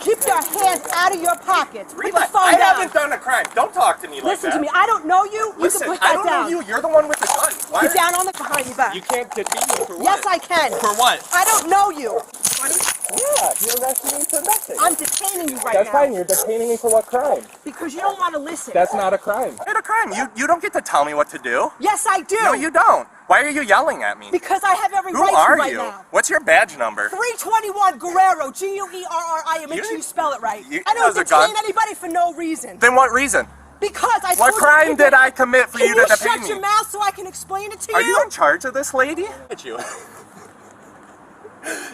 keep your hands out of your pockets. Put the Relax. phone I down. haven't done a crime. Don't talk to me like Listen that. to me. I don't know you. Listen, you can put that I don't down. know you. You're the one with the gun. Why Get down on the behind your back. You can't detain me for what? Yes, I can. For what? I don't know you. Yeah, you're arresting me for nothing. I'm detaining you right That's now. fine. You're detaining me for what crime? Because you don't want to listen. That's not a crime. It's a crime. You don't get to tell me what to do. Yes, I do. No, you don't. Why are you yelling at me? Because I have every Who right are to right you? now. What's your badge number? 321 Guerrero, Guerrero. Make sure you spell it right. I don't detain anybody for no reason. Then what reason? Because I told What crime did I commit for you to detain me? Can you shut your mouth so I can explain it to you? Are you in charge of this lady? At you.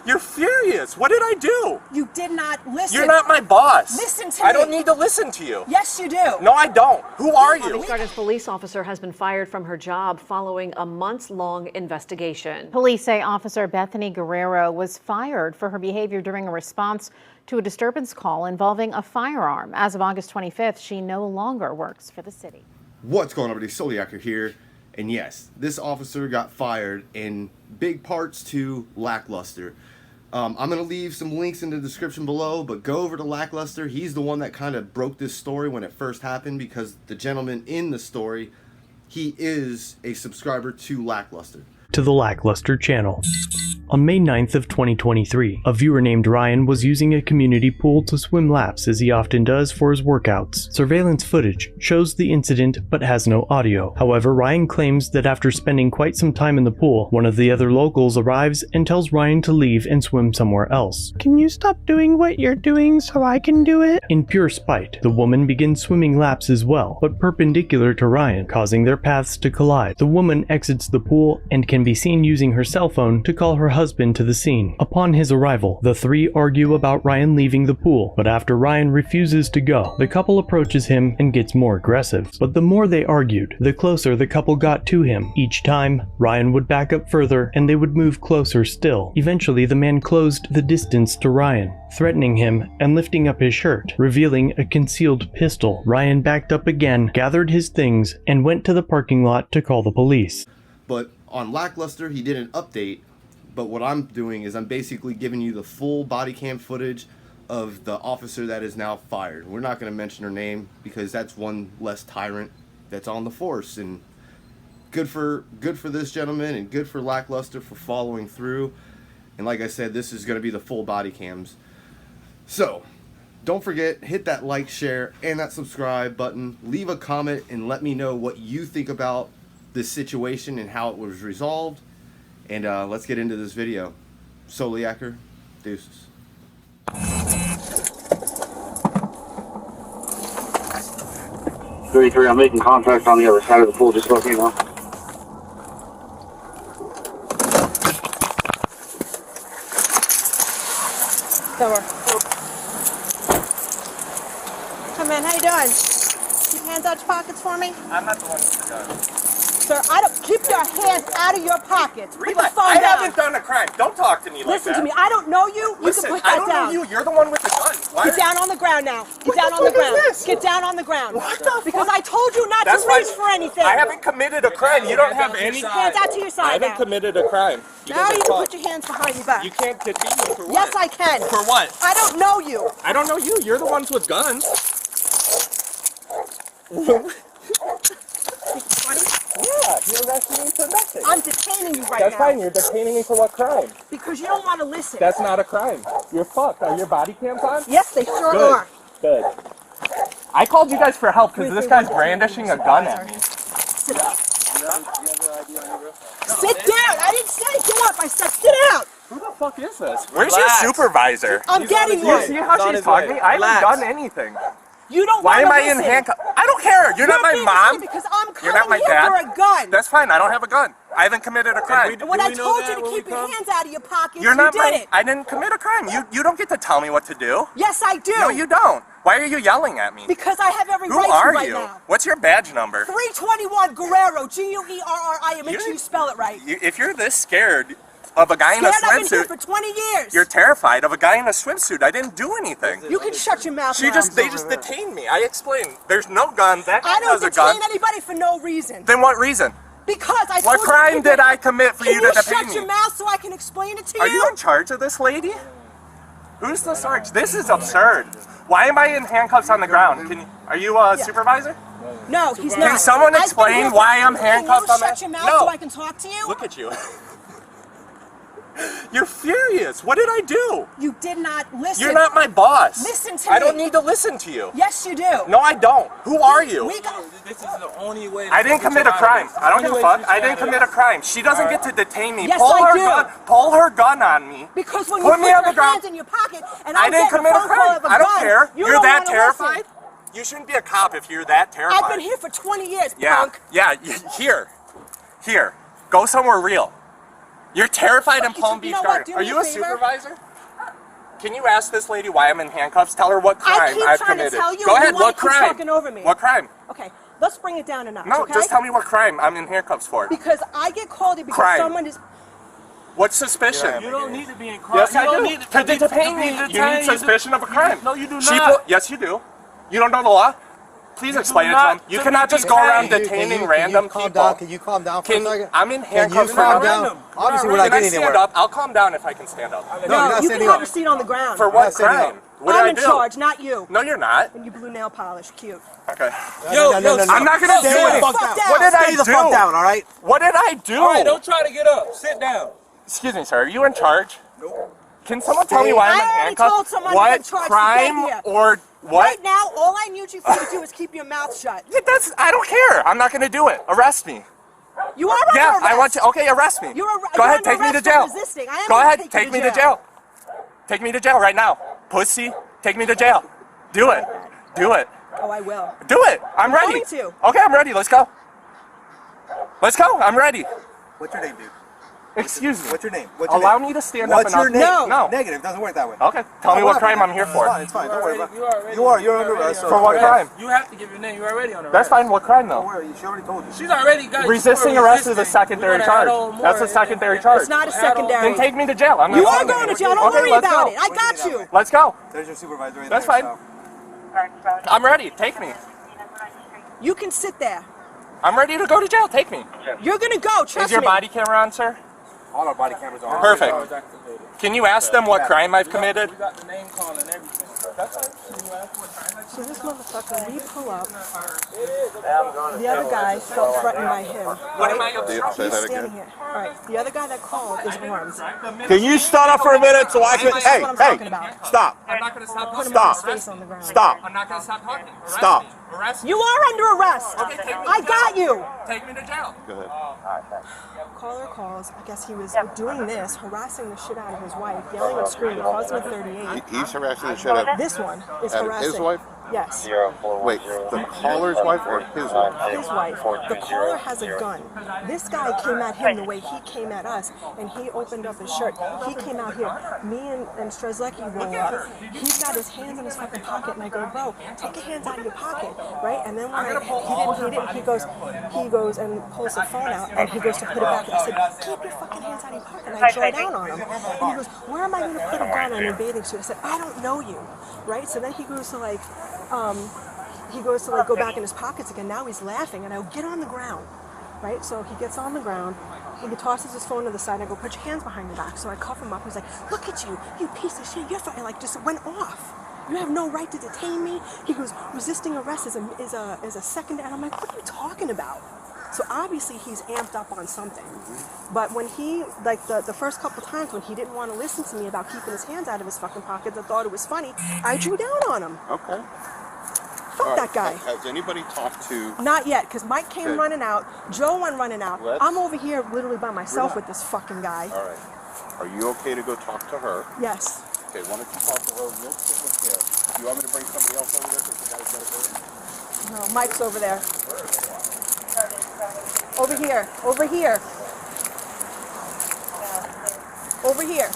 You're furious. What did I do? You did not listen. You're not my boss. Listen to me. I don't need to listen to you. Yes, you do. No, I don't. Who are you? Gardens police officer has been fired from her job following a months-long investigation. Police say Officer Bethany Guerrero was fired for her behavior during a response to a disturbance call involving a firearm. As of August 25th, she no longer works for the city. What's going on, everybody? Soliaker here. And yes, this officer got fired in big parts to Lackluster. I'm going to leave some links in the description below, but go over to Lackluster. He's the one that kind of broke this story when it first happened, because the gentleman in the story, he is a subscriber to Lackluster. To the Lackluster channel. On May 9th of 2023, a viewer named Ryan was using a community pool to swim laps as he often does for his workouts. Surveillance footage shows the incident but has no audio. However, Ryan claims that after spending quite some time in the pool, one of the other locals arrives and tells Ryan to leave and swim somewhere else. "Can you stop doing what you're doing so I can do it?" In pure spite, the woman begins swimming laps as well, but perpendicular to Ryan, causing their paths to collide. The woman exits the pool and can be seen using her cell phone to call her husband to the scene. Upon his arrival, the three argue about Ryan leaving the pool, but after Ryan refuses to go, the couple approaches him and gets more aggressive. But the more they argued, the closer the couple got to him. Each time, Ryan would back up further and they would move closer still. Eventually, the man closed the distance to Ryan, threatening him and lifting up his shirt, revealing a concealed pistol. Ryan backed up again, gathered his things, and went to the parking lot to call the police. But on Lackluster, he did an update. But what I'm doing is I'm basically giving you the full body cam footage of the officer that is now fired. We're not going to mention her name because that's one less tyrant that's on the force. And good for this gentleman and good for Lackluster for following through. And like I said, this is going to be the full body cams. So don't forget, hit that like, share, and that subscribe button. Leave a comment and let me know what you think about this situation and how it was resolved. And let's get into this video. Soliaker, deuces. 33, I'm making contact on the other side of the pool, just let me know. Door. Come in, how you doing? Keep your hands out your pockets for me. I'm not the one with the gun. Sir, keep your hands out of your pockets. Put Relax. the phone I down. haven't done a crime. Don't talk to me like Listen that. to me. I don't know you. Listen, you can put I that don't down. know you. You're the one with the gun. Why Get down on the ground now. Get down on the fuck is ground. this? Get down on the ground. What the Because fuck? I told you not That's to reach for anything. I haven't committed a crime. You don't have any. Hands out to your I side haven't now. committed a crime. Now you can put your hands behind your back. You can't detain me for what? Yes, I can. For what? I don't know you. I don't know you. You're the ones with guns. Yeah, you're arresting me for nothing. I'm detaining you right That's now. fine. You're detaining me for what crime? Because you don't want to listen. That's not a crime. You're fucked. Are your body cams on? Yes, they sure Good. are. Good. I called you guys for help because this guy's brandishing a gun at me. Sit up. Sit down. I didn't say get up. I said sit down. Who the fuck is this? Where's your supervisor? I'm getting You one. see how she's talking to me? I haven't done anything. You don't Why am wanna I in listen. handcuffs? I don't care. You're not my being mom. silly Because I'm You're coming not my here dad. for a gun. That's fine. I don't have a gun. I haven't committed a crime. And when I told you to keep your hands out of your pockets, You're not you did my. it. I didn't commit a crime. You don't get to tell me what to do. Yes, I do. No, you don't. Why are you yelling at me? Because I have every Who right are to right you? now. What's your badge number? 321 Guerrero, Guerrero. Make sure you spell it right. If you're this scared of a guy in a I've been here swimsuit, for 20 years. you're terrified of a guy in a swimsuit. I didn't do anything. You can shut your mouth now. They just detained me. I explained. There's no gun. That guy I don't has a gun. detain anybody for no reason. Then what reason? Because I What told crime you did I commit for Can you to you detain shut me? your mouth so I can explain it to Are you? you in charge of this lady? Who's the search? This is absurd. Why am I in handcuffs on the ground? Are you a supervisor? No, he's not. Can someone explain why I'm handcuffed on Shut that? your mouth No. so I can talk to you? Look at you. You're furious. What did I do? You did not listen. You're not my boss. Listen to me. I don't need to listen to you. Yes, you do. No, I don't. Who are you? This is the only way. I didn't commit a crime. I don't give a fuck. I didn't commit a crime. She doesn't get to detain me. Yes, pull I her do. gun. Pull her gun on me. Because when Put you me put on your the ground. hands in your pocket and I I'm didn't getting commit a a phone call crime. of a I don't gun, care. you You're don't that wanna terrified? listen. You shouldn't be a cop if you're that terrified. I've been here for 20 years, Yeah. punk. Yeah. Here. Go somewhere real. You're terrified in Palm You Beach know what? Garden. Do Are me you a a favor. supervisor? Can you ask this lady why I'm in handcuffs? Tell her what crime I keep I've trying committed. to tell you. Go and ahead. you wanna What keep crime? talking over me. What crime? Okay, let's bring it down a notch. No, okay? just tell me what crime I'm in handcuffs for. Because I get called in because Crime. someone is. What's suspicion? You don't need to be in crime. Yes, you I don't do. Need To detain me, you need suspicion of a crime. No, you do not. Yes, you do. You don't know the law? Please explain it to them. You cannot just go around detaining random people. Can you calm down for a second? I'm in handcuffs Can you calm for down? Obviously, we're not Can I getting stand anywhere. up? I'll calm down if I can stand up. No, you're No, not you can standing have a up. seat on the ground. For what not standing crime? What did I'm I in do? charge, not you. No, you're not. And you blue nail polish, cute. Okay. Yo, No, I'm not gonna Stay do the it. fuck Fuck down. down. What did I Stay the do? fuck down, all right? What did I do? All right, don't try to get up. Sit down. Excuse me, sir. Are you in charge? Nope. Can someone tell me why I'm in I already handcuffs? told someone to What get charged to crime get here. or what? Right now, all I need you for to do is keep your mouth shut. Yeah, I don't care. I'm not gonna do it. Arrest me. You are under Yeah, arrest. I want you. Okay, arrest me. You're Go ahead, under take me to arrest for jail. resisting. I am Go gonna ahead, take you take to me to jail. Take me to jail right now. Pussy, take me to jail. Do it. Do it. Oh, I will. Do it. I'm ready. going to. Okay, I'm ready. Let's go. Let's go. I'm ready. What's your name, dude? Excuse me. What's your name? What's your Allow name? me to stand up What's and your name? No. No. Negative. Doesn't work that way. Okay. Tell me what crime I'm here for. It's fine. Don't worry about it. You are. You're under arrest. For what crime? You have to give your name. You're already on arrest. That's fine. What crime Don't though? worry. She already told you. She's already got Resisting arrest is a secondary charge. That's a secondary charge. It's not a secondary. Then take me to jail. I'm not You are going going to jail. Don't Okay, worry let's about go. it. I got you. Let's go. There's your supervisor right That's there, fine. so. I'm ready. Take me. You can sit there. I'm ready to go to jail. Take me. You're gonna go. Trust Is your me. body camera on, sir? All our body cameras are on. Perfect. Can you ask them what crime I've committed? We got the name calling and everything. That's fine. Can you ask what time So this motherfucker, we pull up. The other guy felt threatened by him. What am I up to? He's standing here. All right. The other guy that called is armed. Can you start up for a minute so I can? That's Hey, what I'm hey, talking about. stop, I'm not going to stop Put him talking. on his Stop. face on the ground. stop, I'm not going to stop talking. Arrest Stop. me. Arrest me. You are under arrest. Okay, take me to I jail. got you. Take me to jail. Caller calls. I guess he was doing this, harassing the shit out of his wife, yelling and screaming. Calls him at 38. He's harassing the shit out of This one is Out of harassing. his wife? Yes. Wait, the caller's wife or his wife? His wife. The caller has a gun. This guy came at him the way he came at us, and he opened up his shirt. He came out here. Me and Strzelecki roll up. He's got his hands in his fucking pocket, and I go, bro, take your hands out of your pocket, right? And then when he goes and pulls the phone out, and he goes to put it back. I said, keep your fucking hands out of your pocket. And I draw down on him, and he goes, where am I going to put a gun on your bathing suit? I said, I don't know you, right? So then he goes to go back in his pockets again. Now he's laughing, and I go, get on the ground, right? So he gets on the ground. He tosses his phone to the side. I go, put your hands behind your back. So I cuff him up. He's like, look at you, you piece of shit. You're fucking, like, just went off. You have no right to detain me. He goes, resisting arrest is a secondary. And I'm like, what are you talking about? So obviously he's amped up on something. But when he, like the first couple times when he didn't want to listen to me about keeping his hands out of his fucking pockets, I thought it was funny, I drew down on him. Okay. Fuck that guy. Has anybody talked to? Not yet, because Mike came running out, Joe went running out. Let's- I'm over here literally by myself with this fucking guy. All right. Are you okay to go talk to her? Yes. Okay. Why don't you talk to her real quick with there? You want me to bring somebody else over there? 'Cause the guy's got to go in? No, Mike's over there. Over here. Over here. Over here.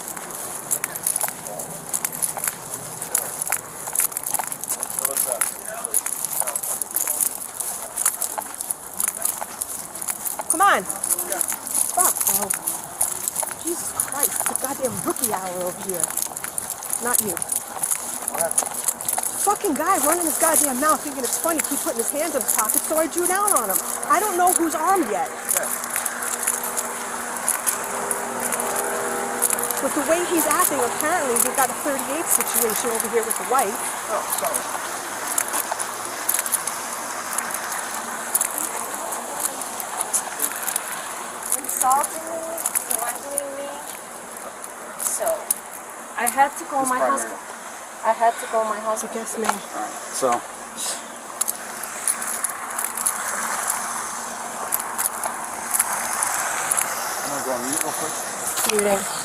Come on. Fuck, bro. Jesus Christ. It's a goddamn rookie hour over here. Not you. Fucking guy running his goddamn mouth thinking it's funny, keep putting his hands in his pockets, so I drew down on him. I don't know who's armed yet. with the way he's acting, apparently we've got a 38 situation over here with the wife. Oh, sorry. Insulting me, threatening me. So, I had to call my husband. I had to call my husband. Against me. Alright, so. I'm gonna go on mute real quick. Muting.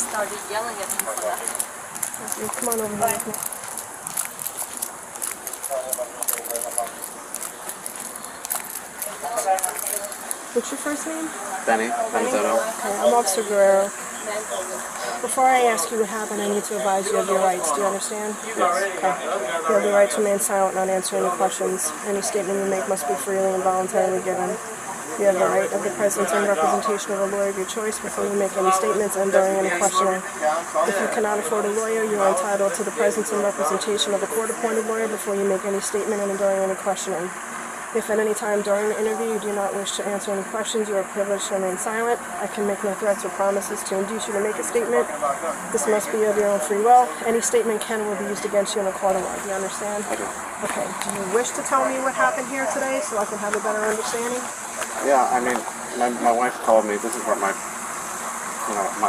started yelling at him for that. Come on over here with me. What's your first name? Benny. Okay, I'm Officer Guerrero. Before I ask you what happened, I need to advise you of your rights. Do you understand? Yes. Okay. You have the right to remain silent, not answer any questions. Any statement you make must be freely and voluntarily given. You have the right of the presence and representation of a lawyer of your choice before you make any statements and during any questioning. If you cannot afford a lawyer, you are entitled to the presence and representation of a court-appointed lawyer before you make any statement and during any questioning. If at any time during the interview you do not wish to answer any questions, you are privileged to remain silent. I can make no threats or promises to induce you to make a statement. This must be of your own free will. Any statement can or will be used against you in a court of law. Do you understand? I do. Okay. Do you wish to tell me what happened here today so I can have a better understanding? Yeah, I mean, my wife called me. This is where my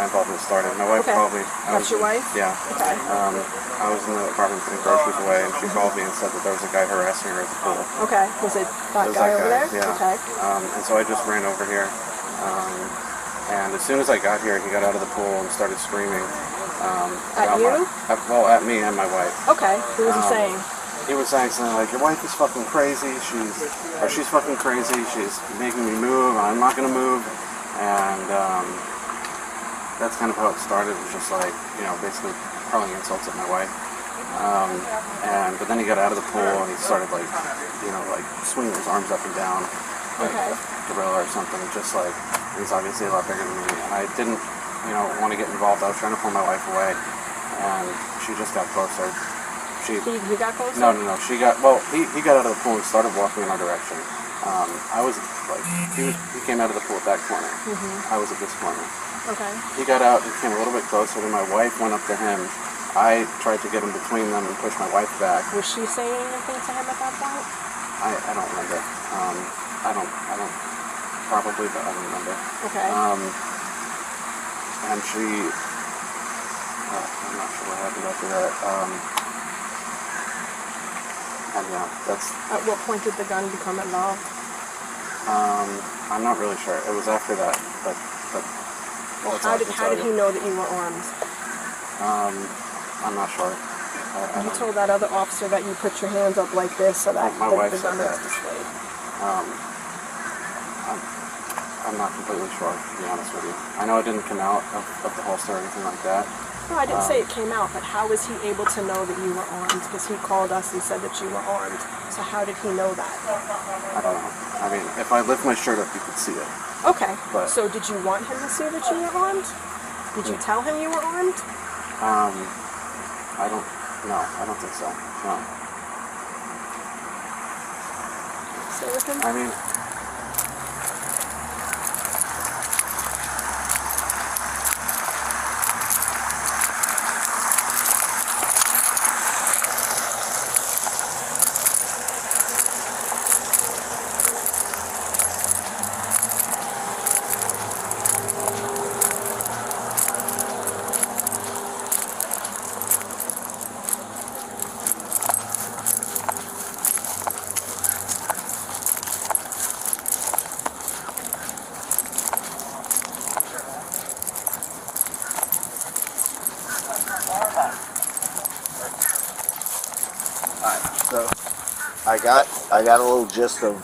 involvement started. My wife called me. That's your wife? Yeah. Okay. I was in the apartment putting groceries away, and she called me and said that there was a guy harassing her at the pool. Okay. Was it that guy over there? Yeah. Okay. And so I just ran over here. And as soon as I got here, he got out of the pool and started screaming. At you? At me and my wife. Okay. What was he saying? He was saying something like, "Your wife is fucking crazy. She's fucking crazy. She's making me move. I'm not gonna move." And that's kind of how it started. It was just like, basically hurling insults at my wife. But then he got out of the pool and he started like swinging his arms up and down, like a gorilla or something. Just like, he's obviously a lot bigger than me. And I didn't, want to get involved. I was trying to pull my wife away, and she just got closer. He got closer? No. He got out of the pool and started walking in our direction. I was like, he came out of the pool at that corner. I was at this corner. Okay. He got out and came a little bit closer, then my wife went up to him. I tried to get in between them and push my wife back. Was she saying anything to him at that point? I don't remember. I don't probably, but I don't remember. Okay. And she, I'm not sure what happened after that. And yeah, that's... At what point did the gun become involved? I'm not really sure. It was after that, but well, how did he know that you were armed? I'm not sure. You told that other officer that you put your hands up like this so that my wife the gun said was that. displayed. I'm not completely sure, to be honest with you. I know it didn't come out of the holster or anything like that. No, I didn't say it came out, but how was he able to know that you were armed? Because he called us and said that you were armed. So how did he know that? I don't know. I mean, if I lift my shirt up, you could see it. Okay. But, so did you want him to see that you were armed? Did you tell him you were armed? I don't think so. No. Stay with him? I mean... So I got a little gist of